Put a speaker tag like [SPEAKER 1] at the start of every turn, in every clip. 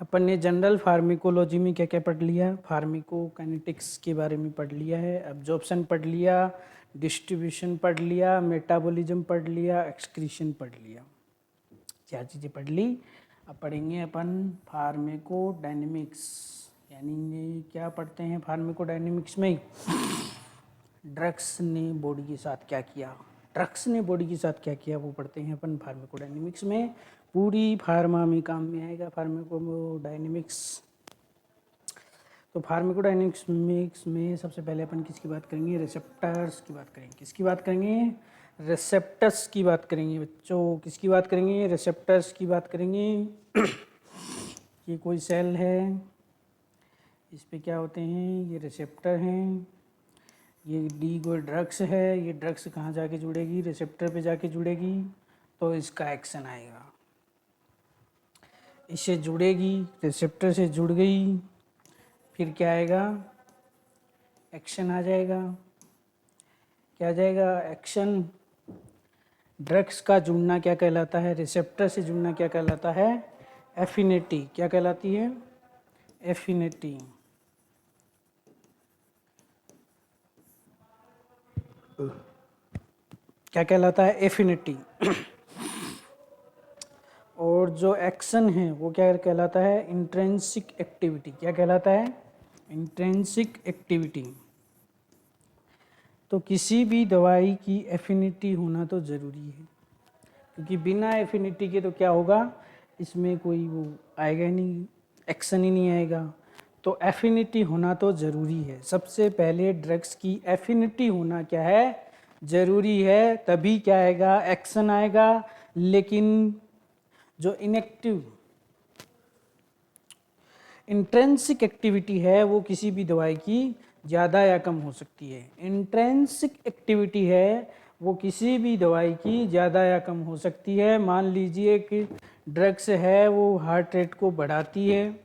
[SPEAKER 1] अपन ने जनरल फार्मिकोलॉजी में क्या क्या पढ़ लिया, फार्मिकोकाइनेटिक्स के बारे में पढ़ लिया है, एब्जॉर्प्शन पढ़ लिया, डिस्ट्रीब्यूशन पढ़ लिया, मेटाबॉलिज्म पढ़ लिया, एक्सक्रीशन पढ़ लिया। चार चीज़ें पढ़ ली। अब पढ़ेंगे अपन फार्मेकोडायनेमिक्स, यानी क्या पढ़ते हैं फार्मेकोडायनेमिक्स में, ड्रग्स ने बॉडी के साथ क्या किया, ड्रग्स ने बॉडी के साथ क्या किया वो पढ़ते हैं अपन फार्मेकोडायनेमिक्स में। पूरी फार्मा में काम में आएगा फार्मेकोडायनेमिक्स। तो फार्मेकोडायनेमिक्स में सबसे पहले अपन किसकी बात करेंगे, रिसेप्टर्स की बात करेंगे। किसकी बात करेंगे, रिसेप्टर्स की बात करेंगे बच्चों। किसकी बात करेंगे, रिसेप्टर्स की बात करेंगे। ये कोई सेल है, इस पे क्या होते हैं, ये रिसेप्टर हैं। ये डी कोई ड्रग्स है, ये ड्रग्स कहाँ जाके जुड़ेगी, रिसेप्टर पे जाके जुड़ेगी, तो इसका एक्शन आएगा। इससे जुड़ेगी, रिसेप्टर से जुड़ गई, फिर क्या आएगा, एक्शन आ जाएगा। क्या आ जाएगा, एक्शन। ड्रग्स का जुड़ना क्या कहलाता है, रिसेप्टर से जुड़ना क्या कहलाता है, एफिनिटी। क्या कहलाती है, एफिनिटी। क्या कहलाता है, एफिनिटी। और जो एक्शन है वो क्या कहलाता है, इंट्रिंसिक एक्टिविटी। क्या कहलाता है, इंट्रिंसिक एक्टिविटी। तो किसी भी दवाई की एफिनिटी होना तो ज़रूरी है, क्योंकि बिना एफिनिटी के तो क्या होगा, इसमें कोई वो आएगा ही नहीं, एक्शन ही नहीं आएगा। तो एफिनिटी होना तो ज़रूरी है। सबसे पहले ड्रग्स की एफिनिटी होना क्या है, ज़रूरी है, तभी क्या आएगा, एक्शन आएगा। लेकिन जो इनएक्टिव इंट्रिंसिक एक्टिविटी है वो किसी भी दवाई की ज़्यादा या कम हो सकती है। इंट्रिंसिक एक्टिविटी है वो किसी भी दवाई की ज़्यादा या कम हो सकती है। मान लीजिए कि ड्रग्स है वो हार्ट रेट को बढ़ाती है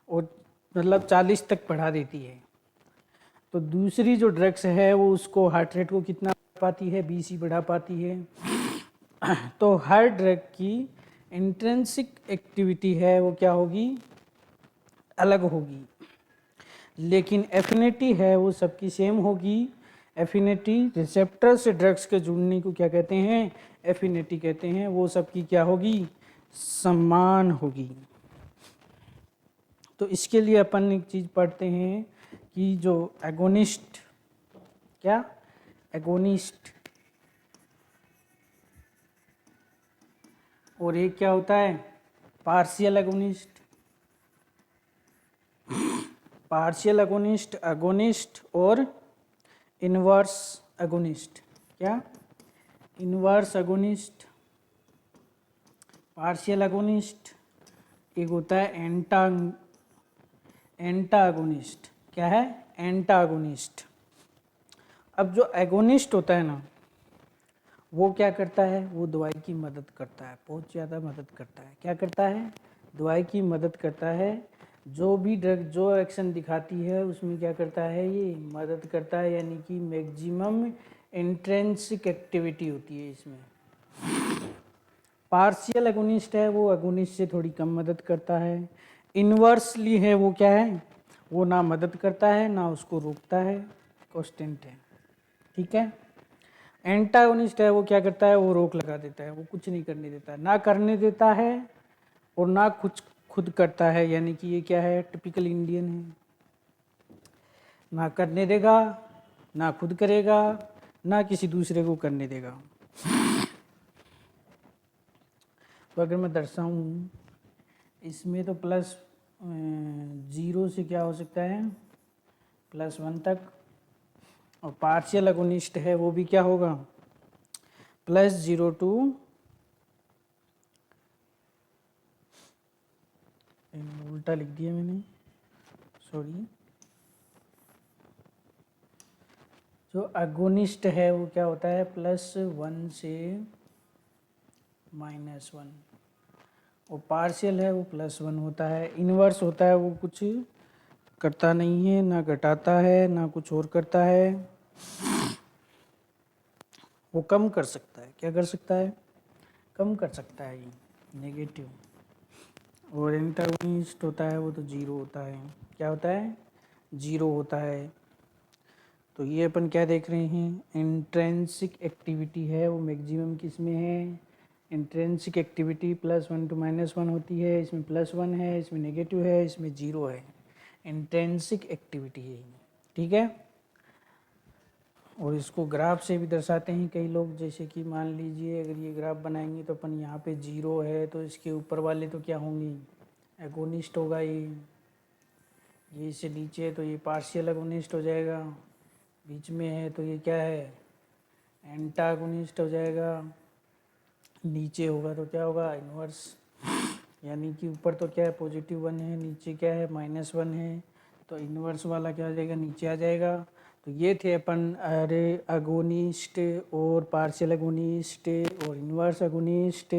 [SPEAKER 1] और मतलब 40 तक बढ़ा देती है, तो दूसरी जो ड्रग्स है वो उसको हार्ट रेट को कितना बढ़ा पाती है, 20 ही बढ़ा पाती है। तो हर ड्रग की इंट्रिंसिक एक्टिविटी है वो क्या होगी, अलग होगी, लेकिन एफिनिटी है वो सबकी सेम होगी। एफिनिटी, रिसेप्टर से ड्रग्स के जुड़ने को क्या कहते हैं, एफिनिटी कहते हैं। वो सबकी क्या होगी, समान होगी। तो इसके लिए अपन एक चीज़ पढ़ते हैं कि जो एगोनिस्ट, क्या एगोनिस्ट, और एक क्या होता है, partial agonist. Partial agonist, agonist और इनवर्स एगोनिस्ट। क्या, इनवर्स एगोनिस्ट, पार्शियल एगोनिस्ट, एक होता है एंटागोनिस्ट। क्या है, एंटागोनिस्ट। अब जो एगोनिस्ट होता है ना, वो क्या करता है, वो दवाई की मदद करता है, बहुत ज़्यादा मदद करता है। क्या करता है, दवाई की मदद करता है। जो भी ड्रग जो एक्शन दिखाती है उसमें क्या करता है, ये मदद करता है, यानी कि मैक्सिमम इंट्रिंसिक एक्टिविटी होती है इसमें। पार्शियल एगोनिस्ट है वो एगोनिस्ट से थोड़ी कम मदद करता है। इन्वर्सली है वो क्या है, वो ना मदद करता है ना उसको रोकता है, कांस्टेंट है। ठीक है। एंटागोनिस्ट है वो क्या करता है, वो रोक लगा देता है, वो कुछ नहीं करने देता है, ना करने देता है और ना कुछ खुद करता है। यानी कि ये क्या है, टिपिकल इंडियन है, ना करने देगा, ना खुद करेगा, ना किसी दूसरे को करने देगा। तो अगर मैं दर्शाऊँ इसमें, तो प्लस 0 से क्या हो सकता है, +1 तक। और पार्शियल एगोनिस्ट है वो भी क्या होगा, +0 to, उल्टा लिख दिया मैंने, सॉरी। जो एगोनिस्ट है वो क्या होता है, +1 से -1, और पार्शियल है वो +1 होता है। इनवर्स होता है वो कुछ करता नहीं है, ना घटाता है ना कुछ और करता है, वो कम कर सकता है। क्या कर सकता है, कम कर सकता है, ये नेगेटिव। और एंटागोनिस्ट होता है वो तो जीरो होता है। क्या होता है? जीरो होता है। तो ये अपन क्या देख रहे हैं? इंट्रेंसिक एक्टिविटी है वो मैक्सिमम किस में है? इंट्रेंसिक एक्टिविटी +1 to -1 होती है, इसमें +1 है, इसमें नेगेटिव है, इसमें जीरो है। इंट्रेंसिक एक्टिविटी है, ठीक है। और इसको ग्राफ से भी दर्शाते हैं कई लोग, जैसे कि मान लीजिए अगर ये ग्राफ बनाएंगे तो अपन यहाँ पे जीरो है तो इसके ऊपर वाले तो क्या होंगे? एगोनिस्ट होगा ये इससे नीचे है तो ये पार्शियल एगोनिस्ट हो जाएगा, बीच में है तो ये क्या है? एंटागोनिस्ट हो जाएगा, नीचे होगा तो क्या होगा? इन्वर्स। यानी कि ऊपर तो क्या है? +1 है, नीचे क्या है? -1 है, तो इन्वर्स वाला क्या हो जाएगा? नीचे आ जाएगा। तो ये थे अपन अरे अगोनिस्ट और पार्शियल अगोनिस्ट और इन्वर्स अगोनिस्ट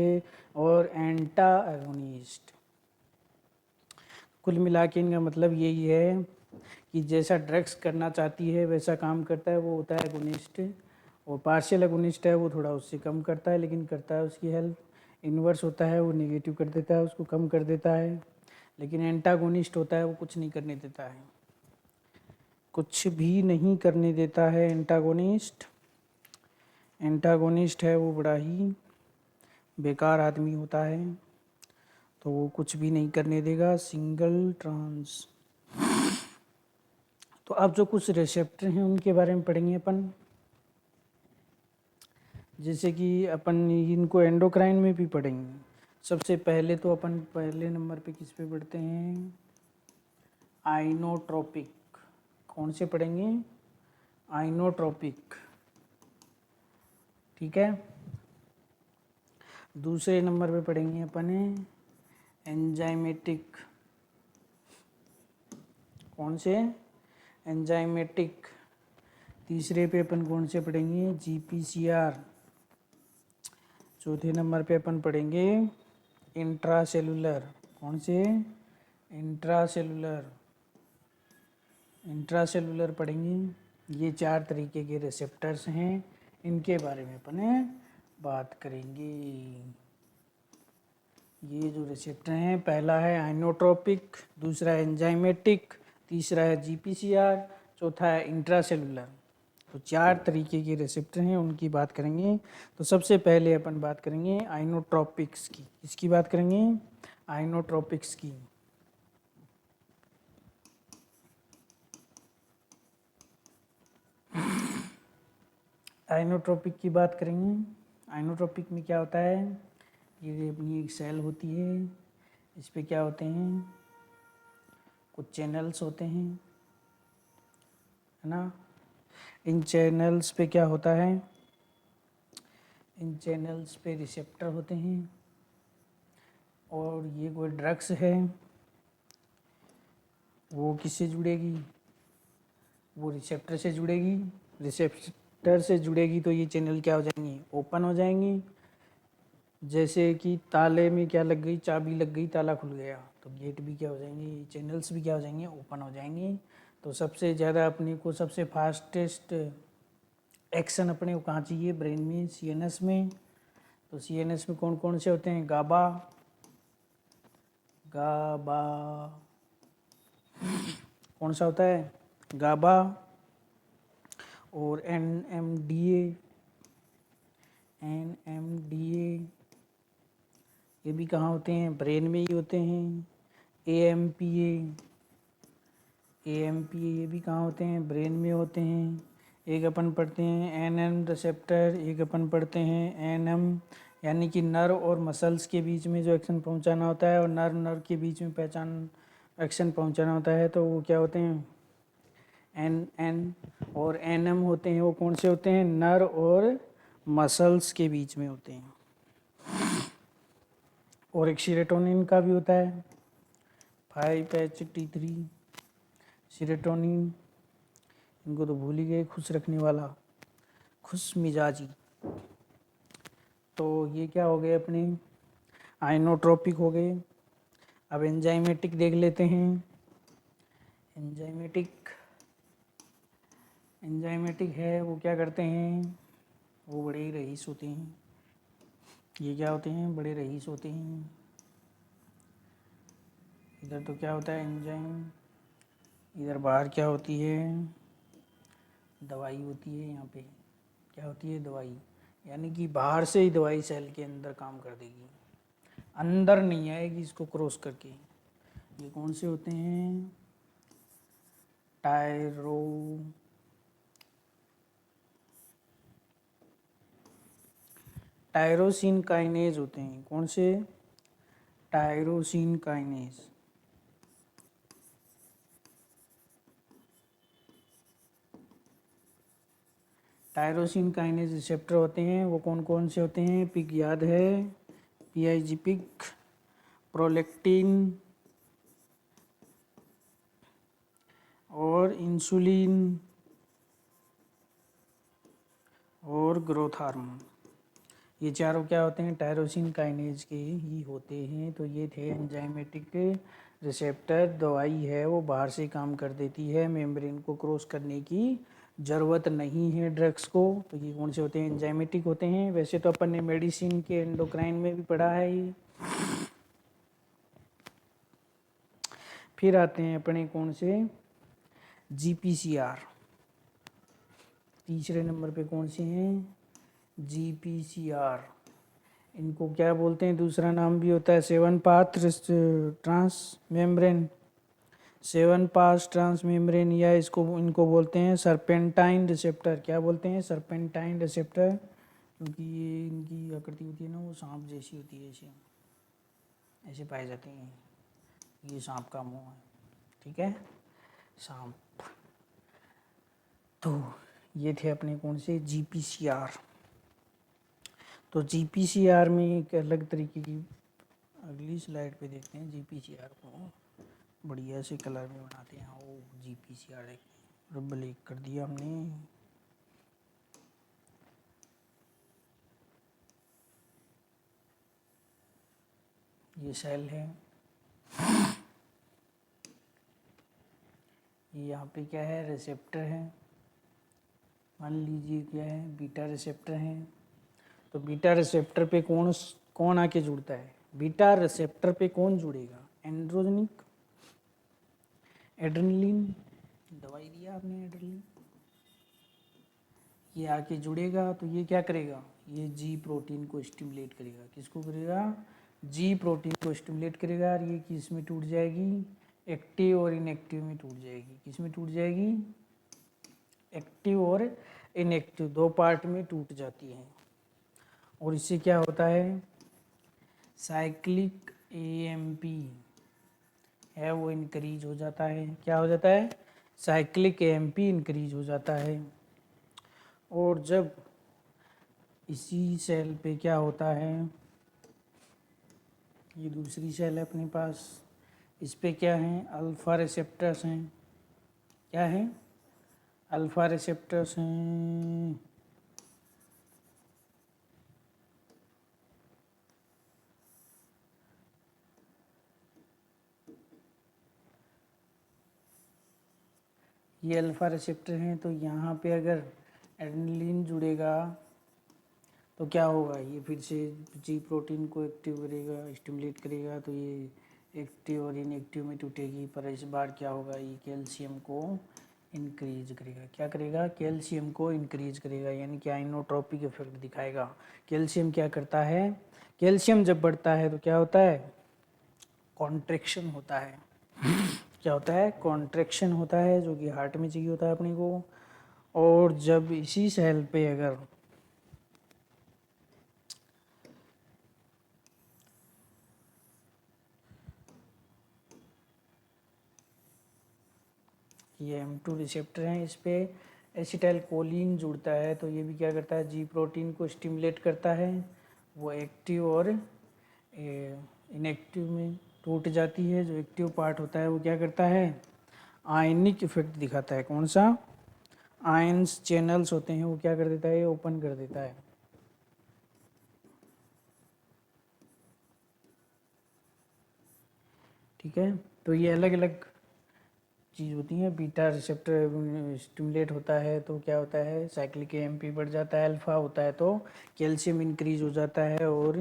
[SPEAKER 1] और एंटा अगोनिस्ट। कुल मिला के इनका मतलब यही है कि जैसा ड्रग्स करना चाहती है वैसा काम करता है, वो होता है एगोनिस्ट। और पार्शियल एगोनिस्ट है वो थोड़ा उससे कम करता है लेकिन करता है उसकी हेल्प। इन्वर्स होता है वो नेगेटिव कर देता है, उसको कम कर देता है। लेकिन एंटागोनिस्ट होता है वो कुछ नहीं करने देता है, कुछ भी नहीं करने देता है एंटागोनिस्ट। एंटागोनिस्ट है वो बड़ा ही बेकार आदमी होता है, तो वो कुछ भी नहीं करने देगा। Single trans. तो अब जो कुछ रिसेप्टर हैं उनके बारे में पढ़ेंगे अपन, जैसे कि अपन इनको एंडोक्राइन में भी पढ़ेंगे। सबसे पहले तो अपन पहले नंबर पे किस पे पढ़ते हैं? आइनोट्रोपिक। कौन से पढ़ेंगे? आइनोट्रोपिक, ठीक है। दूसरे नंबर पे पढ़ेंगे अपन एंजाइमेटिक। कौन से? एंजाइमेटिक। तीसरे पे अपन कौन से पढ़ेंगे? जीपीसीआर। चौथे नंबर पे अपन पढ़ेंगे इंट्रासेलुलर। कौन से? इंट्रासेलुलर। इंट्रासेलुलर पढ़ेंगे। ये 4 तरीके के रिसेप्टर्स हैं, इनके बारे में अपन बात करेंगे। ये जो रिसेप्टर हैं, पहला है आइनोट्रोपिक, दूसरा है एंजाइमेटिक, तीसरा है जीपीसीआर, चौथा है इंट्रासेलुलर। तो 4 तरीके के रिसेप्टर हैं, उनकी बात करेंगे। तो सबसे पहले अपन बात करेंगे आइनोट्रोपिक्स की। इसकी बात करेंगे? आइनोट्रोपिक्स की। आइनोट्रोपिक की बात करेंगे। आइनोट्रोपिक में क्या होता है? ये अपनी एक सेल होती है, इस पे क्या होते हैं? कुछ चैनल्स होते हैं, है ना। इन चैनल्स पे क्या होता है? इन चैनल्स पे रिसेप्टर होते हैं, और ये कोई ड्रग्स है वो किससे जुड़ेगी? वो रिसेप्टर से जुड़ेगी। रिसेप्टर से जुड़ेगी तो ये चैनल क्या हो जाएंगी? ओपन हो जाएंगी। जैसे कि ताले में क्या लग गई? चाबी लग गई, ताला खुल गया, तो गेट भी क्या हो जाएंगे? चैनल्स भी क्या हो जाएंगे? ओपन हो जाएंगे। तो सबसे ज़्यादा अपने को सबसे फास्टेस्ट एक्शन अपने को कहाँ चाहिए? ब्रेन में, सीएनएस में। तो सीएनएस में कौन कौन से होते हैं? गाबा, गाबा कौन सा होता है? गाबा। और एनएमडीए, एनएमडीए ये भी कहाँ होते हैं? ब्रेन में ही होते हैं। एएमपीए, एएमपीए ये भी कहाँ होते हैं? ब्रेन में होते हैं। एक अपन पढ़ते हैं एनएम रिसेप्टर, एक अपन पढ़ते हैं एनएम, यानी कि नर्व और मसल्स के बीच में जो एक्शन पहुंचाना होता है, और नर्व नर्व के बीच में पहचान एक्शन पहुंचाना होता है, तो वो क्या होते हैं? N N. और एनएम होते हैं वो कौन से होते हैं? नर्व और मसल्स के बीच में होते हैं। और एक सीरोटोनिन का भी होता है, 5-HT3 सीरोटोनिन। इनको तो भूल ही गए, खुश रखने वाला, खुश मिजाजी। तो ये क्या हो गए अपने? आइनोट्रोपिक हो गए। अब एंजाइमेटिक देख लेते हैं। एंजाइमेटिक, एंजाइमेटिक है वो क्या करते हैं? वो बड़े ही रईस होते हैं। ये क्या होते हैं? बड़े रईस होते हैं। इधर तो क्या होता है एंजाइम, इधर बाहर क्या होती है, दवाई होती है। यहाँ पे क्या होती है, दवाई, यानी कि बाहर से ही दवाई सेल के अंदर काम कर देगी, अंदर नहीं आएगी इसको क्रॉस करके। ये कौन से होते हैं, टायरोसिन काइनेज होते हैं। कौन से, tyrosine kinase. Tyrosine kinase receptor होते हैं, वो कौन कौन से होते हैं, पिक याद है, पीआईजी पिक, प्रोलेक्टिन और इंसुलिन और ग्रोथ हार्मोन। ये चारों क्या होते हैं, टायरोसिन काइनेज के ही होते हैं। तो ये थे एंजाइमेटिक रिसेप्टर। दवाई है वो बाहर से काम कर देती है, मेम्ब्रेन को क्रॉस करने की ज़रूरत नहीं है ड्रग्स को। तो ये कौन से होते हैं, एंजाइमेटिक होते हैं। वैसे तो अपन ने मेडिसिन के एंडोक्राइन में भी पढ़ा है ये। फिर आते हैं अपने कौन से, जीपीसीआर। तीसरे नंबर पे कौन से हैं, जीपीसीआर। इनको क्या बोलते हैं, दूसरा नाम भी होता है seven path transmembrane, seven pass transmembrane, या इसको इनको बोलते हैं सरपेंटाइन रिसेप्टर। क्या बोलते हैं, सरपेंटाइन रिसेप्टर, क्योंकि ये इनकी आकृति होती है ना, वो सांप जैसी होती है, ऐसे ऐसे पाए जाते हैं। ये सांप का मुंह है, ठीक है, सांप। तो ये थे अपने कौन से, जीपीसीआर। तो जीपीसीआर में एक अलग तरीके की, अगली स्लाइड पे देखते हैं जीपीसीआर को, बढ़िया से कलर में बनाते हैं। ओ जीपीसीआर एक ब्लैक कर दिया हमने। ये सेल है, ये यहाँ पे क्या है, रिसेप्टर है, मान लीजिए क्या है, बीटा रिसेप्टर है। तो बीटा रिसेप्टर पे कौन कौन आके जुड़ता है, बीटा रिसेप्टर पे कौन जुड़ेगा, एंड्रोजनिक, एड्रेनलिन, दवाई दिया आपने एड्रेनलिन, ये आके जुड़ेगा। तो ये क्या करेगा, ये जी प्रोटीन को स्टिमुलेट करेगा। किसको करेगा, जी प्रोटीन को स्टिमुलेट करेगा। और ये किस में टूट जाएगी, एक्टिव और इनएक्टिव में टूट जाएगी। किस में टूट जाएगी, एक्टिव और इनएक्टिव, दो पार्ट में टूट जाती है। और इससे क्या होता है, साइक्लिक एएमपी है वो इंक्रीज हो जाता है। क्या हो जाता है, साइक्लिक एएमपी इंक्रीज हो जाता है। और जब इसी सेल पे क्या होता है, ये दूसरी सेल है अपने पास, इस पे क्या है, अल्फा रिसेप्टर्स हैं। क्या है, अल्फा रिसेप्टर्स हैं। ये अल्फा रिसेप्टर हैं। तो यहाँ पे अगर एड्रेनलिन जुड़ेगा तो क्या होगा, ये फिर से जी प्रोटीन को एक्टिव करेगा, स्टिमुलेट करेगा। तो ये एक्टिव और इनएक्टिव में टूटेगी। पर इस बार क्या होगा, ये कैल्शियम को इंक्रीज करेगा। क्या करेगा, कैल्शियम को इंक्रीज करेगा, यानी कि आइनोट्रोपिक इफेक्ट दिखाएगा। कैल्शियम क्या करता है, कैल्शियम जब बढ़ता है तो क्या होता है, कॉन्ट्रैक्शन होता है। क्या होता है, कॉन्ट्रैक्शन होता है, जो कि हार्ट में चाहिए होता है अपने को। और जब इसी सेल पे अगर ये M2 रिसेप्टर हैं, इस पे एसिटाइल कोलिन जुड़ता है। तो ये भी क्या करता है, जी प्रोटीन को स्टिमुलेट करता है। वो एक्टिव और इनएक्टिव में टूट जाती है। जो एक्टिव पार्ट होता है वो क्या करता है, आयनिक इफेक्ट दिखाता है। कौन सा, आयंस चैनल्स होते हैं वो क्या कर देता है, ओपन कर देता है। ठीक है, तो ये अलग अलग चीज़ होती है। बीटा रिसेप्टर स्टिमुलेट होता है तो क्या होता है, साइक्लिक एएमपी बढ़ जाता है। अल्फा होता है तो कैल्शियम इंक्रीज हो जाता है और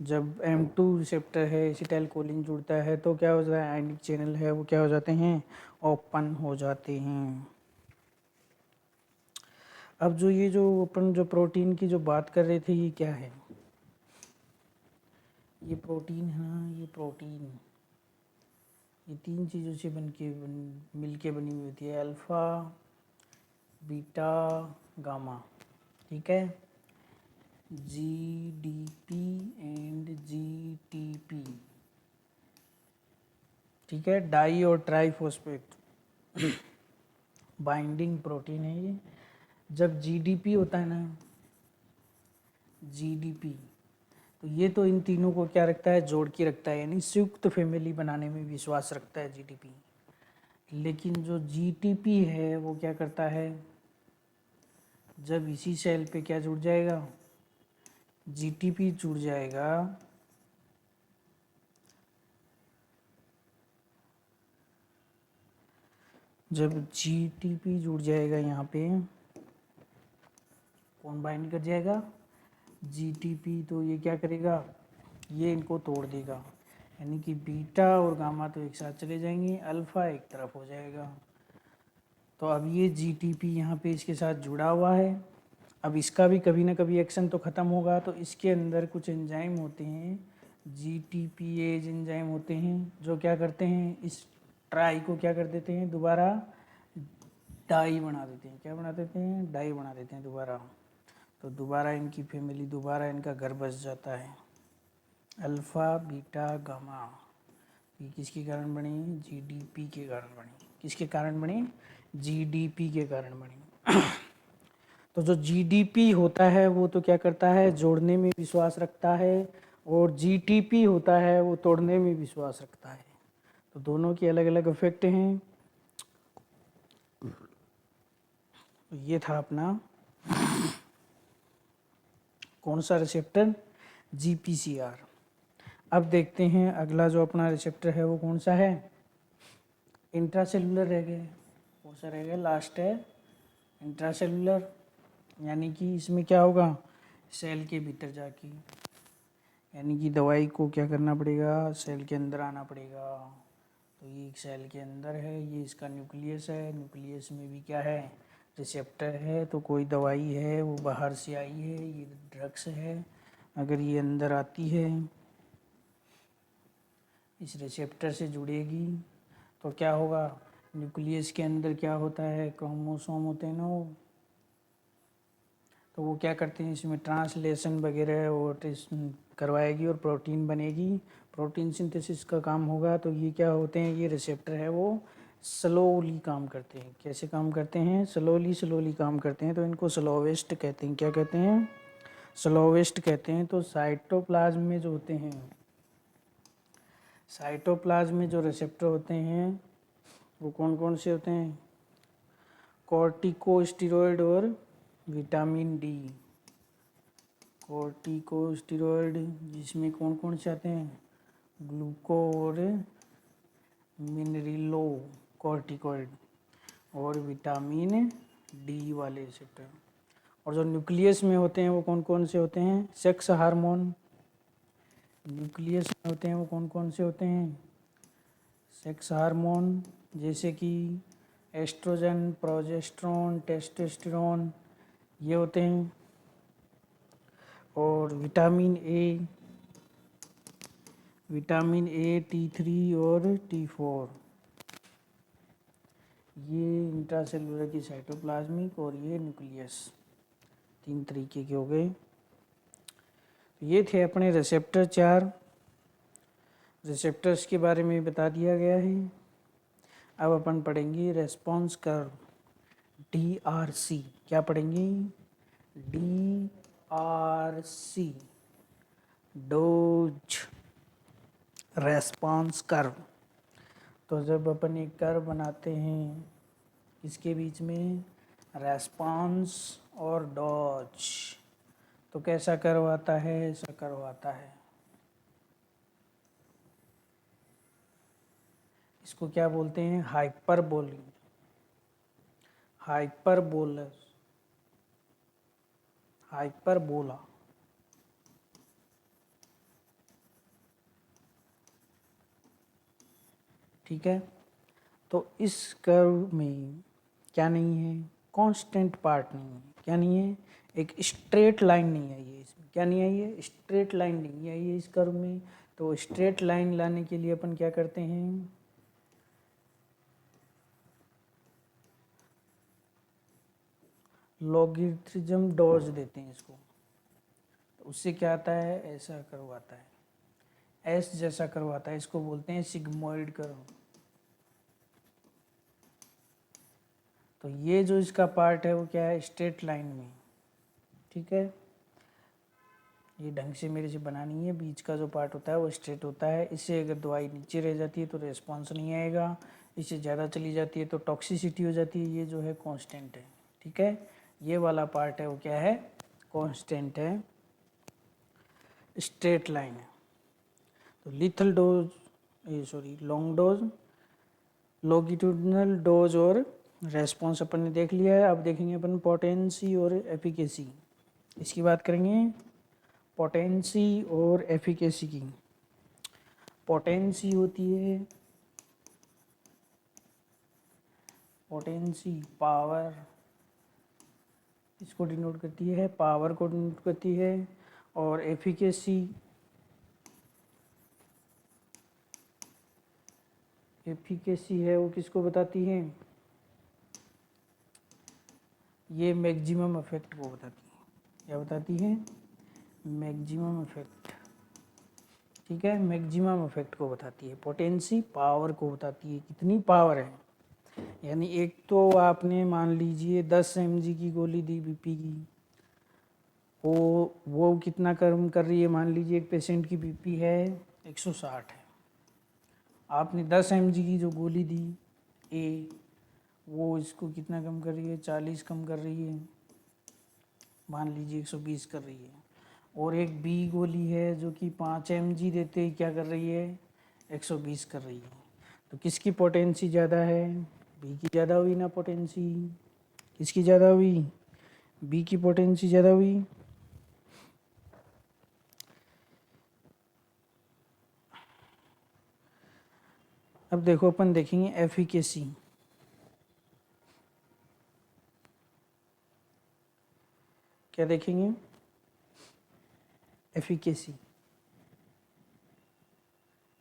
[SPEAKER 1] जब M2 रिसेप्टर है एसिटाइलकोलिन जुड़ता है तो क्या हो जाता है, आयनिक चैनल है वो क्या हो जाते हैं, ओपन हो जाते हैं। अब जो ये जो अपन जो प्रोटीन की जो बात कर रहे थे ये क्या है, ये प्रोटीन है ना, ये प्रोटीन ये 3 चीज़ों से मिल के बनी हुई होती है, अल्फ़ा बीटा गामा, ठीक है, GDP एंड GTP, ठीक है, डाई और ट्राईफॉस्फेट बाइंडिंग प्रोटीन है ये। जब GDP होता है ना, GDP, तो ये तो इन तीनों को क्या रखता है, जोड़ के रखता है, यानी संयुक्त फैमिली बनाने में विश्वास रखता है GDP। लेकिन जो GTP है वो क्या करता है, जब इसी सेल पे क्या जुड़ जाएगा, GTP जुड़ जाएगा, जब GTP जुड़ जाएगा यहाँ पे कौन बाइंड कर जाएगा, GTP, तो ये क्या करेगा, ये इनको तोड़ देगा, यानी कि बीटा और गामा तो एक साथ चले जाएंगे, अल्फ़ा एक तरफ हो जाएगा। तो अब ये GTP यहाँ पे इसके साथ जुड़ा हुआ है, अब इसका भी कभी ना कभी एक्शन तो ख़त्म होगा, तो इसके अंदर कुछ एंजाइम होते हैं, GTPase एंजाइम होते हैं, जो क्या करते हैं, इस ट्राई को क्या कर देते हैं, दोबारा डाई बना देते हैं, क्या बना देते हैं, डाई बना देते हैं दोबारा। तो दोबारा इनकी फैमिली, दोबारा इनका घर बस जाता है, अल्फ़ा बीटा गामा। ये किसके कारण बनी, GDP के कारण बनी, किसके कारण बनी, GDP के कारण बनी। तो जो GDP होता है वो तो क्या करता है, जोड़ने में विश्वास रखता है, और GTP होता है वो तोड़ने में विश्वास रखता है। तो दोनों के अलग अलग इफेक्ट हैं। तो ये था अपना कौन सा रिसेप्टर, GPCR। अब देखते हैं अगला जो अपना रिसेप्टर है वो कौन सा है, इंट्रासेलुलर रह गया, कौन सा रह गया, लास्ट है इंट्रासेलुलर, यानी कि इसमें क्या होगा, सेल के भीतर जाके, यानी कि दवाई को क्या करना पड़ेगा, सेल के अंदर आना पड़ेगा। तो ये एक सेल के अंदर है, ये इसका न्यूक्लियस है, न्यूक्लियस में भी क्या है, रिसेप्टर है, तो कोई दवाई है वो बाहर से आई है, ये ड्रग्स है, अगर ये अंदर आती है इस रिसेप्टर से जुड़ेगी तो क्या होगा, न्यूक्लियस के अंदर क्या होता है, क्रोमोसोम होते हैं ना वो, तो वो क्या करते हैं, इसमें ट्रांसलेशन वगैरह और करवाएगी और प्रोटीन बनेगी, प्रोटीन सिंथेसिस का काम होगा। तो ये क्या होते हैं, ये रिसेप्टर है वो स्लोली काम करते हैं, कैसे काम करते हैं, स्लोली काम करते हैं, तो इनको स्लोवेस्ट कहते हैं, क्या कहते हैं, स्लोवेस्ट कहते हैं। तो साइटोप्लाज्म में जो होते हैं, साइटोप्लाज्म में जो रिसेप्टर होते हैं वो कौन कौन से होते हैं, कॉर्टिकोस्टेरॉइड और विटामिन डी, कॉर्टिकोस्टेरॉइड जिसमें कौन कौन से आते हैं, ग्लूको और मिनरिलो कॉर्टिकॉइड, और विटामिन डी वाले रिसेप्टर। और जो न्यूक्लियस में होते हैं वो कौन कौन से होते हैं, सेक्स हार्मोन, न्यूक्लियस में होते हैं वो कौन कौन से होते हैं, सेक्स हार्मोन, जैसे कि एस्ट्रोजन, प्रोजेस्टेरोन, टेस्टोस्टेरोन, ये होते हैं। और विटामिन ए T3 और T4, ये इंट्रासेलुलर की साइटोप्लाज्मिक और ये न्यूक्लियस, 3 तरीके के हो गए। ये थे अपने रिसेप्टर 4, रिसेप्टर्स के बारे में बता दिया गया है। अब अपन पढ़ेंगे रेस्पॉन्स कर्व, DRC, क्या पढ़ेंगे, DRC, डोज रेस्पॉन्स कर्व। तो जब अपन एक कर्व बनाते हैं इसके बीच में रेस्पॉन्स और डोज, तो कैसा कर्व आता है, ऐसा कर्व आता है। इसको क्या बोलते हैं, हाइपरबोलिक, हाइपरबोलस, हाइपरबोला। ठीक है। तो इस कर्व में क्या नहीं है, कांस्टेंट पार्ट नहीं है। क्या नहीं है, एक स्ट्रेट लाइन नहीं आई है इसमें। क्या नहीं आई है, स्ट्रेट लाइन नहीं आई है इस कर्व में। तो स्ट्रेट लाइन लाने के लिए अपन क्या करते हैं, लॉगरिथम डॉज देते हैं इसको। तो उससे क्या आता है, ऐसा कर्व आता है, एस जैसा कर्व आता है। इसको बोलते हैं सिग्मोइड कर्व। तो ये जो इसका पार्ट है वो क्या है, स्ट्रेट लाइन में। ठीक है, ये ढंग से मेरे से बनानी है। बीच का जो पार्ट होता है वो स्ट्रेट होता है। इससे अगर दवाई नीचे रह जाती है तो रेस्पॉन्स नहीं आएगा, इससे ज़्यादा चली जाती है तो टॉक्सिसिटी हो जाती है। ये जो है कांस्टेंट है। ठीक है, ये वाला पार्ट है वो क्या है, कांस्टेंट है, स्ट्रेट लाइन है। तो लिथल डोज, ये sorry long dose, longitudinal dose और रेस्पॉन्स अपन ने देख लिया है। अब देखेंगे अपन पोटेंसी और एफिकेसी, इसकी बात करेंगे। पोटेंसी और एफिकेसी की। पोटेंसी होती है, पोटेंसी पावर, इसको डिनोट करती है, पावर को डिनोट करती है। और एफिकेसी, एफिकेसी है वो किसको बताती है, ये मैक्सिमम इफेक्ट को बताती है। क्या बताती है, मैक्सिमम इफेक्ट। ठीक है, मैक्सिमम इफेक्ट को बताती है। पोटेंसी पावर को बताती है, कितनी पावर है। यानी एक तो आपने मान लीजिए 10 mg की गोली दी बीपी की, वो कितना कम कर रही है। मान लीजिए एक पेशेंट की बीपी है 160 है, आपने 10 mg की जो गोली दी ए, वो इसको कितना कम कर रही है, 40 कम कर रही है, मान लीजिए 120 कर रही है। और एक बी गोली है जो कि 5 mg देते ही क्या कर रही है, 120 कर रही है। तो किसकी पोटेंसी ज़्यादा है, बी की ज़्यादा हुई ना पोटेंसी। किसकी ज़्यादा हुई, बी की पोटेंसी ज़्यादा हुई। अब देखो अपन देखेंगे एफिकेसी। क्या देखेंगे, एफिकेसी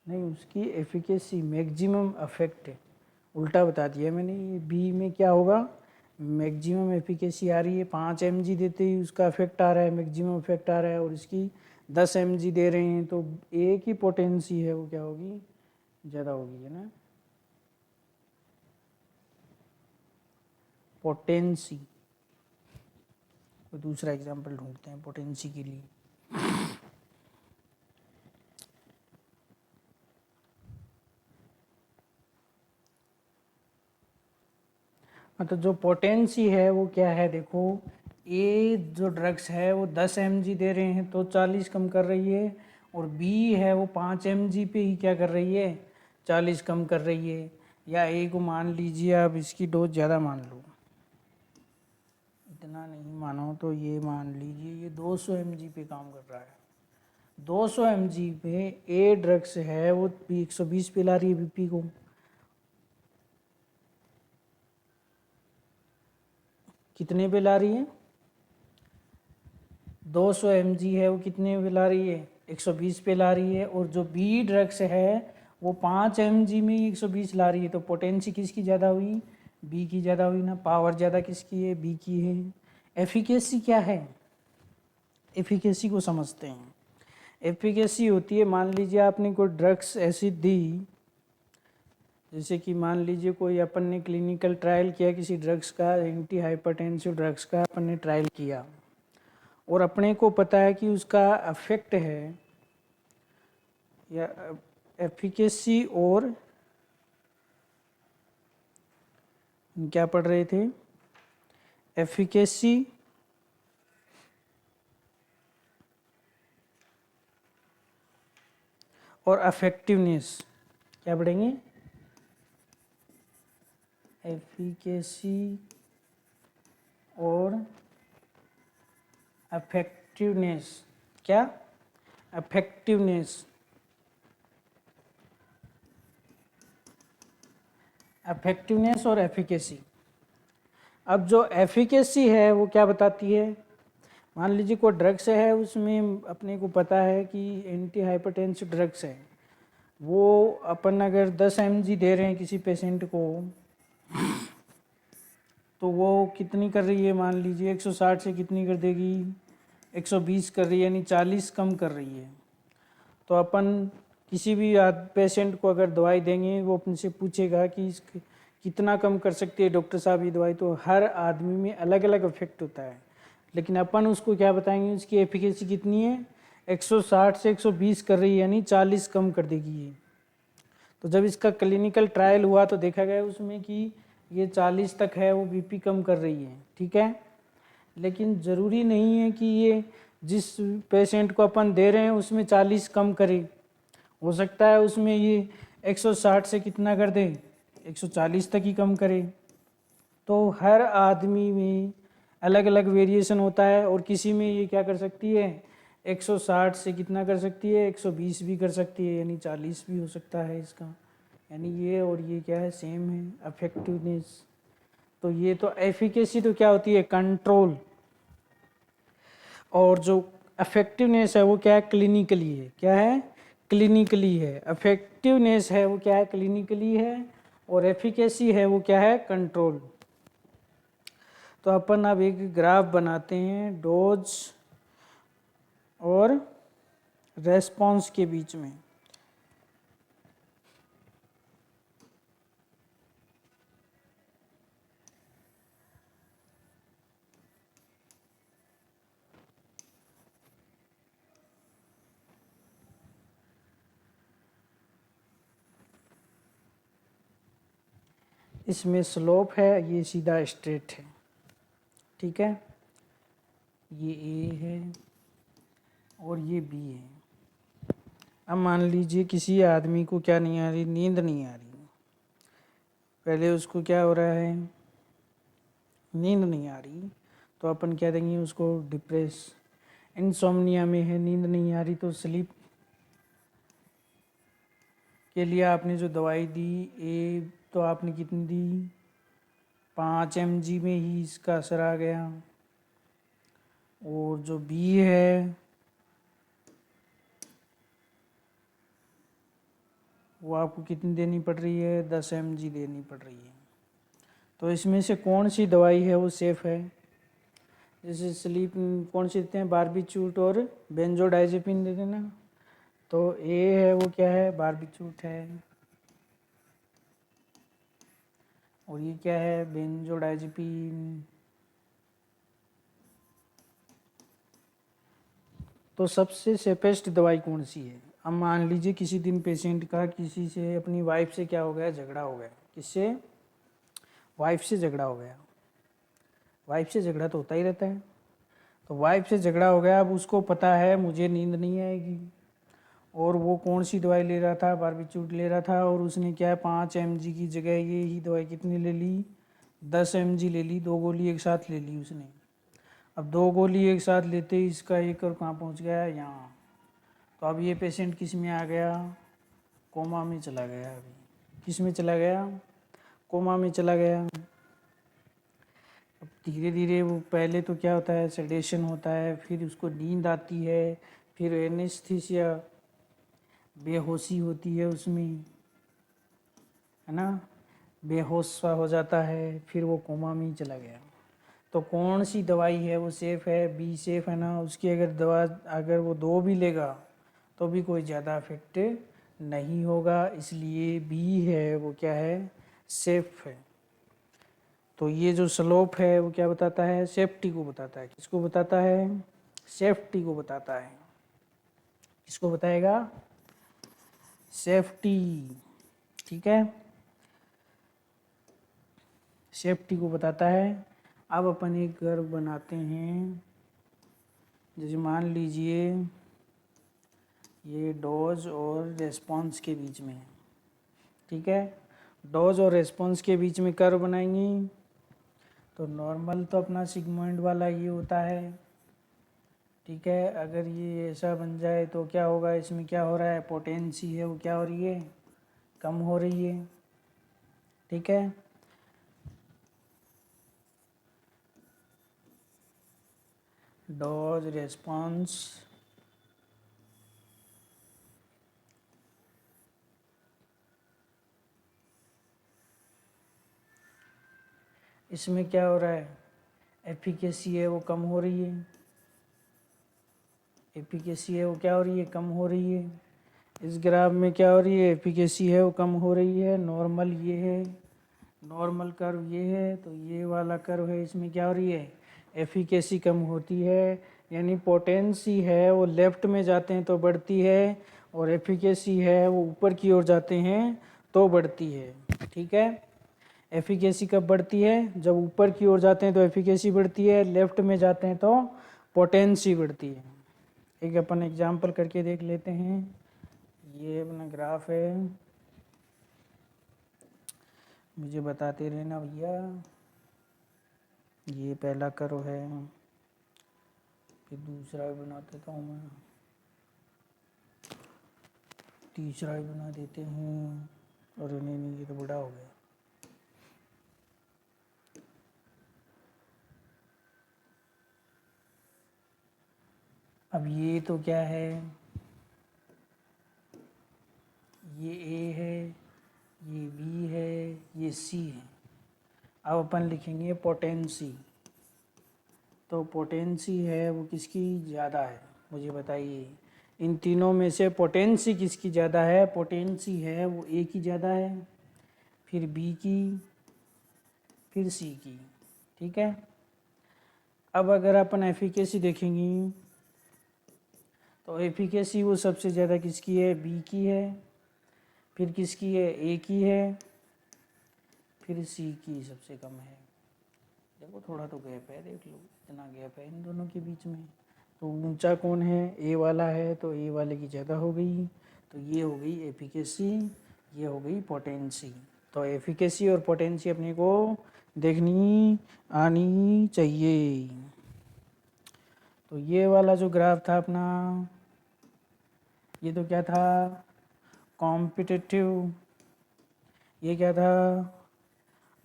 [SPEAKER 1] नहीं, उसकी एफिकेसी मैक्सिमम इफेक्ट है, उल्टा बता दिया मैंने। ये बी में क्या होगा, मैक्सिमम एफिकेसी आ रही है, 5 mg देते ही उसका इफेक्ट आ रहा है, मैक्सिमम इफेक्ट आ रहा है। और इसकी 10 mg दे रहे हैं तो ए की पोटेंसी है वो क्या होगी, ज़्यादा होगी, है ना। पोटेंसी, कोई दूसरा एग्जांपल ढूंढते हैं पोटेंसी के लिए। मतलब जो पोटेंसी है वो क्या है, देखो ए जो ड्रग्स है वो 10 mg दे रहे हैं तो 40 कम कर रही है, और बी है वो 5 mg पे ही क्या कर रही है, 40 कम कर रही है। या ए को मान लीजिए आप इसकी डोज ज़्यादा मान लो, इतना नहीं मानो तो ये मान लीजिए ये 200 mg पे काम कर रहा है। 200 mg पे ए ड्रग्स है वो 120 पे ला रही है बीपी को। कितने पे ला रही है, 200 mg है वो कितने पे ला रही है, 120 पे ला रही है। और जो बी ड्रग्स है वो 5 mg में ही 120 ला रही है। तो पोटेंसी किसकी ज़्यादा हुई, बी की ज़्यादा हुई ना। पावर ज़्यादा किसकी है, बी की है। एफिकेसी क्या है, एफिकेसी को समझते हैं। एफिकेसी होती है, मान लीजिए आपने कोई ड्रग्स ऐसी दी, जैसे कि मान लीजिए कोई अपन ने क्लिनिकल ट्रायल किया किसी ड्रग्स का, एंटी हाइपरटेंसिव ड्रग्स का अपन ने ट्रायल किया, और अपने को पता है कि उसका इफेक्ट है, या एफिकेसी और क्या पढ़ रहे थे, एफिकेसी और अफेक्टिवनेस। क्या पढ़ेंगे, एफिकेसी और अफेक्टिवनेस। क्या, अफेक्टिवनेस। इफेक्टिवनेस और एफिकेसी। अब जो एफिकेसी है वो क्या बताती है, मान लीजिए कोई ड्रग्स है, उसमें अपने को पता है कि एंटी हाइपरटेंसिव ड्रग्स है, वो अपन अगर 10 mg दे रहे हैं किसी पेशेंट को, तो वो कितनी कर रही है, मान लीजिए 160 से कितनी कर देगी, 120 कर रही है, यानी 40 कम कर रही है। तो अपन किसी भी पेशेंट को अगर दवाई देंगे, वो अपने से पूछेगा कि कितना कम कर सकती है डॉक्टर साहब ये दवाई, तो हर आदमी में अलग अलग इफेक्ट होता है, लेकिन अपन उसको क्या बताएंगे, उसकी एफिकेसी कितनी है, 160 से 120 कर रही है, यानी 40 कम कर देगी ये। तो जब इसका क्लिनिकल ट्रायल हुआ तो देखा गया उसमें कि ये 40 तक है, वो बीपी कम कर रही है, ठीक है। लेकिन ज़रूरी नहीं है कि ये जिस पेशेंट को अपन दे रहे हैं उसमें 40 कम करे, हो सकता है उसमें ये 160 से कितना कर दे, 140 तक ही कम करे। तो हर आदमी में अलग अलग वेरिएशन होता है, और किसी में ये क्या कर सकती है, 160 से कितना कर सकती है, 120 भी कर सकती है, यानी 40 भी हो सकता है इसका, यानी ये और ये क्या है, सेम है इफेक्टिवनेस। तो ये तो एफिकेसी तो क्या होती है, कंट्रोल, और जो इफेक्टिवनेस है वो क्या है, क्लिनिकली है, क्या है, क्लिनिकली है। इफेक्टिवनेस है वो क्या है, क्लिनिकली है, और एफिकेसी है वो क्या है, कंट्रोल। तो अपन अब एक ग्राफ बनाते हैं डोज और रेस्पॉन्स के बीच में। इसमें स्लोप है, ये सीधा स्ट्रेट है, ठीक है, ये ए है और ये बी है। अब मान लीजिए किसी आदमी को क्या नहीं आ रही, नींद नहीं आ रही, पहले उसको क्या हो रहा है, नींद नहीं आ रही, तो अपन क्या देंगे उसको, डिप्रेस, इंसोम्निया में है, नींद नहीं आ रही, तो स्लीप के लिए आपने जो दवाई दी, ए तो आपने कितनी दी, 5 mg में ही इसका असर आ गया, और जो बी है वो आपको कितनी देनी पड़ रही है, 10 mg देनी पड़ रही है। तो इसमें से कौन सी दवाई है वो सेफ़ है, जैसे स्लीप कौन सी देते हैं, बारबीट्यूट और बेंजोडाइजेपिन देते हैं ना, तो ए है वो क्या है, बारबीट्यूट है, और ये क्या है, बेंजोडाइजेपिन। तो सबसे सेफेस्ट दवाई कौन सी है। अब मान लीजिए किसी दिन पेशेंट का किसी से, अपनी वाइफ से क्या हो गया, झगड़ा हो गया, किससे, वाइफ से झगड़ा हो गया, वाइफ से झगड़ा तो होता ही रहता है। तो वाइफ से झगड़ा हो गया, अब उसको पता है मुझे नींद नहीं आएगी, और वो कौन सी दवाई ले रहा था, बारबीट्यूट ले रहा था, और उसने क्या है, 5 mg की जगह ये ही दवाई कितनी ले ली, 10 mg ले ली, 2 गोली एक साथ ले ली उसने। अब 2 गोली एक साथ लेते ही इसका एक और कहाँ पहुँच गया, यहाँ। तो अब ये पेशेंट किस में आ गया, कोमा में चला गया, अभी किस में चला गया, कोमा में चला गया। अब धीरे धीरे वो, पहले तो क्या होता है, सेडेशन होता है, फिर उसको नींद आती है, फिर एनेस्थीसिया, बेहोशी होती है उसमें, है ना, बेहोश सा हो जाता है, फिर वो कोमा में ही चला गया। तो कौन सी दवाई है वो सेफ़ है, बी सेफ़ है ना, उसकी अगर दवा अगर वो 2 भी लेगा तो भी कोई ज़्यादा इफेक्ट नहीं होगा, इसलिए बी है वो क्या है, सेफ़ है। तो ये जो स्लोप है वो क्या बताता है, सेफ्टी को बताता है, किसको बताता है, सेफ्टी को बताता है, किसको बताएगा, सेफ्टी, ठीक है, सेफ्टी को बताता है। अब अपन एक कर्व बनाते हैं, जैसे मान लीजिए ये डोज और रेस्पॉन्स के बीच में है, ठीक है, डोज और रेस्पॉन्स के बीच में कर्व बनाएंगे। तो नॉर्मल तो अपना सिग्मोइड वाला ये होता है, ठीक है, अगर ये ऐसा बन जाए तो क्या होगा, इसमें क्या हो रहा है, पोटेंसी है वो क्या हो रही है, कम हो रही है, ठीक है। डोज रेस्पॉन्स इसमें क्या हो रहा है, एफिकेसी है वो कम हो रही है, एफिकेसी है वो क्या हो रही है, कम हो रही है। इस ग्राफ में क्या हो रही है, एफिकेसी है वो कम हो रही है। नॉर्मल ये है, नॉर्मल कर्व ये है, तो ये वाला कर्व है, इसमें क्या हो रही है, एफिकेसी कम होती है। यानी पोटेंसी है वो लेफ्ट में जाते हैं तो बढ़ती है, और एफिकेसी है वो ऊपर की ओर जाते हैं तो बढ़ती है। ठीक है। एफिकेसी कब बढ़ती है, जब ऊपर की ओर जाते हैं तो एफिकेसी बढ़ती है, लेफ्ट में जाते हैं तो पोटेंसी बढ़ती है। एक अपन एग्जांपल करके देख लेते हैं। ये अपना ग्राफ है, मुझे बताते रहना भैया। ये पहला कर्व है, फिर दूसरा भी बना देता हूँ मैं, तीसरा भी बना देते हैं। और नहीं, ये तो बड़ा हो गया। अब ये तो क्या है, ये ए है, ये बी है, ये सी है। अब अपन लिखेंगे पोटेंसी। तो पोटेंसी है वो किसकी ज़्यादा है, मुझे बताइए। इन तीनों में से पोटेंसी किसकी ज़्यादा है, पोटेंसी है वो ए की ज़्यादा है, फिर बी की, फिर सी की। ठीक है। अब अगर अपन एफिकेसी देखेंगे तो एफिकेसी वो सबसे ज़्यादा किसकी है, बी की है, फिर किसकी है, ए की है, फिर सी की सबसे कम है। देखो थोड़ा तो गैप है, देख लो इतना गैप है इन दोनों के बीच में। तो ऊंचा कौन है, ए वाला है, तो ए वाले की ज़्यादा हो गई। तो ये हो गई एफिकेसी, ये हो गई पोटेंसी। तो एफिकेसी और पोटेंसी अपने को देखनी आनी चाहिए। तो ये वाला जो ग्राफ था अपना, ये तो क्या था, कॉम्पिटिटिव, ये क्या था,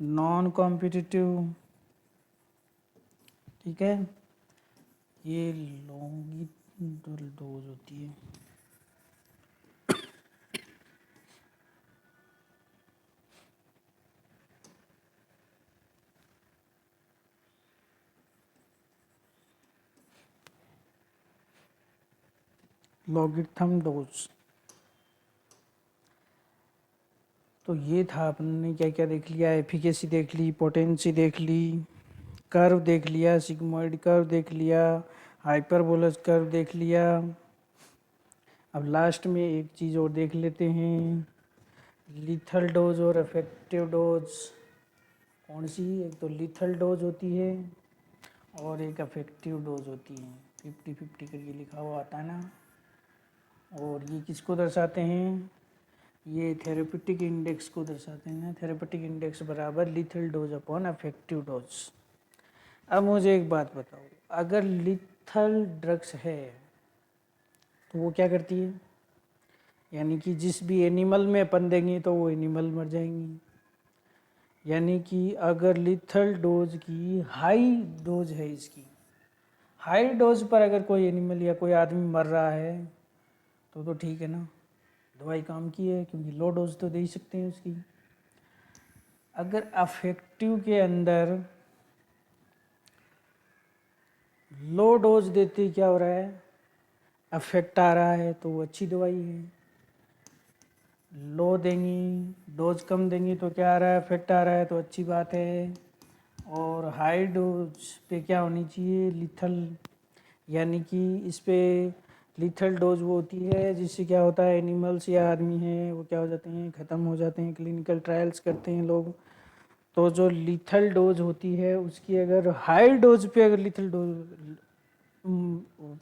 [SPEAKER 1] नॉन कॉम्पिटिटिव। ठीक है। ये लॉन्गिट्यूडल डोज होती है। लॉगिथम डोज। तो ये था, अपने क्या क्या देख लिया, एफिकेसी देख ली, पोटेंसी देख ली, कर्व देख लिया, सिग्मॉइड कर्व देख लिया, हाइपरबोलस कर्व देख लिया। अब लास्ट में एक चीज़ और देख लेते हैं, लीथल डोज और इफेक्टिव डोज। कौन सी, एक तो लीथल डोज होती है और एक इफेक्टिव डोज होती है। 50-50 करके लिखा हुआ आता है ना। और ये किसको दर्शाते हैं, ये थेरेपेटिक इंडेक्स को दर्शाते हैं। थेरेपेटिक इंडेक्स बराबर lethal dose upon effective dose. अब मुझे एक बात बताओ, अगर लीथल ड्रग्स है तो वो क्या करती है, यानी कि जिस भी एनिमल में अपन देंगे तो वो एनिमल मर जाएंगी। यानी कि अगर लीथल डोज की हाई डोज है, इसकी हाई डोज पर अगर कोई एनिमल या कोई आदमी मर रहा है तो ठीक है ना, दवाई काम की है, क्योंकि लो डोज तो दे ही सकते हैं उसकी। अगर अफेक्टिव के अंदर लो डोज देते क्या हो रहा है, अफेक्ट आ रहा है, तो वो अच्छी दवाई है। लो देंगी, डोज कम देंगी तो क्या आ रहा है, इफेक्ट आ रहा है, तो अच्छी बात है। और हाई डोज पे क्या होनी चाहिए, लिथल, यानी कि इस पे लिथल डोज वो होती है जिससे क्या होता है, एनिमल्स या आदमी हैं वो क्या हो जाते हैं, ख़त्म हो जाते हैं। क्लिनिकल ट्रायल्स करते हैं लोग, तो जो लिथल डोज होती है उसकी अगर हाई डोज पे अगर लिथल डोज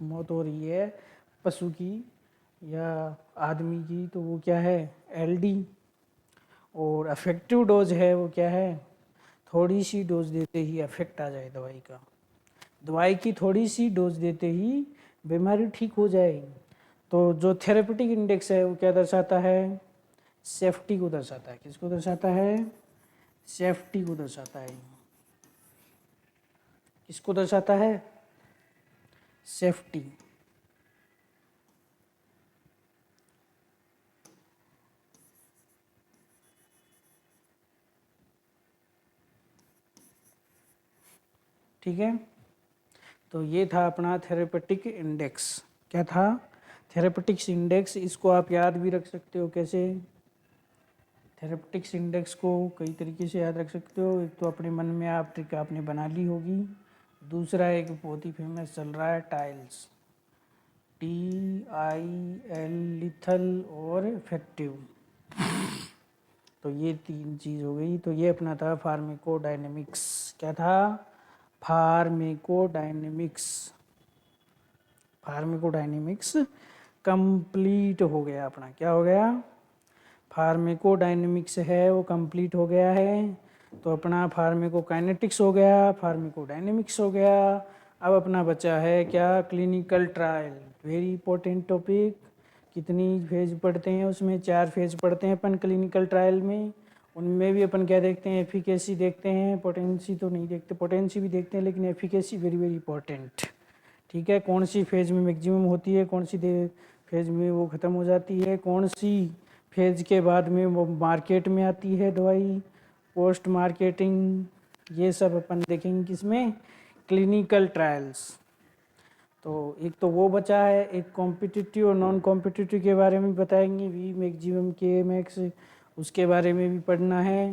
[SPEAKER 1] मौत हो रही है पशु की या आदमी की, तो वो क्या है, एलडी। और अफेक्टिव डोज है वो क्या है, थोड़ी सी डोज देते ही अफेक्ट आ जाए दवाई का, दवाई की थोड़ी सी डोज देते ही बीमारी ठीक हो जाए। तो जो थेरेपेटिक इंडेक्स है वो क्या दर्शाता है, सेफ्टी को दर्शाता है। किसको दर्शाता है, सेफ्टी को दर्शाता है। किसको दर्शाता है? सेफ्टी। ठीक है, तो ये था अपना थेरेपेटिक इंडेक्स। क्या था? Therapeutics index. इसको आप याद भी रख सकते हो। कैसे? थेरेपेटिक्स इंडेक्स को कई तरीके से याद रख सकते हो। एक तो अपने मन में आप ट्रिक आपने बना ली होगी। दूसरा एक बहुत ही फेमस चल रहा है, टाइल्स, TIL, लिथल और इफेक्टिव। तो ये 3 चीज़ हो गई। तो ये अपना था फार्माकोडायनेमिक्स। क्या था? फार्माकोडायनेमिक्स। फार्माकोडायनेमिक्स कंप्लीट हो गया अपना। क्या हो गया? फार्माकोडायनेमिक्स है वो कंप्लीट हो गया है। तो अपना फार्माकोकाइनेटिक्स हो गया, फार्माकोडायनेमिक्स हो गया। अब अपना बचा है क्या? Clinical trial. Very important topic. कितनी फेज पढ़ते हैं उसमें? 4 फेज पढ़ते हैं अपन क्लिनिकल ट्रायल में। उनमें भी अपन क्या देखते हैं? एफिकेसी देखते हैं। पोटेंसी तो नहीं देखते, पोटेंसी भी देखते हैं लेकिन एफिकेसी वेरी वेरी इंपॉर्टेंट। ठीक है, कौन सी फेज में मैक्सिमम होती है, कौन सी फेज में वो ख़त्म हो जाती है, कौन सी फेज के बाद में वो मार्केट में आती है दवाई, पोस्ट मार्केटिंग, ये सब अपन देखेंगे किसमें? Clinical trials. तो एक तो वो बचा है, एक कॉम्पिटिटिव और नॉन कॉम्पिटिटिव के बारे में बताएंगे, वी मैक्सिमम के मैक्स, उसके बारे में भी पढ़ना है।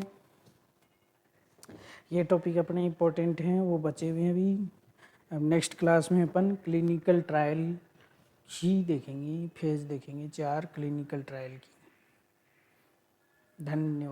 [SPEAKER 1] ये टॉपिक अपने इम्पोर्टेंट हैं, वो बचे हुए हैं अभी। अब नेक्स्ट क्लास में अपन क्लिनिकल ट्रायल ही देखेंगे, फेज देखेंगे 4 क्लिनिकल ट्रायल की। धन्यवाद।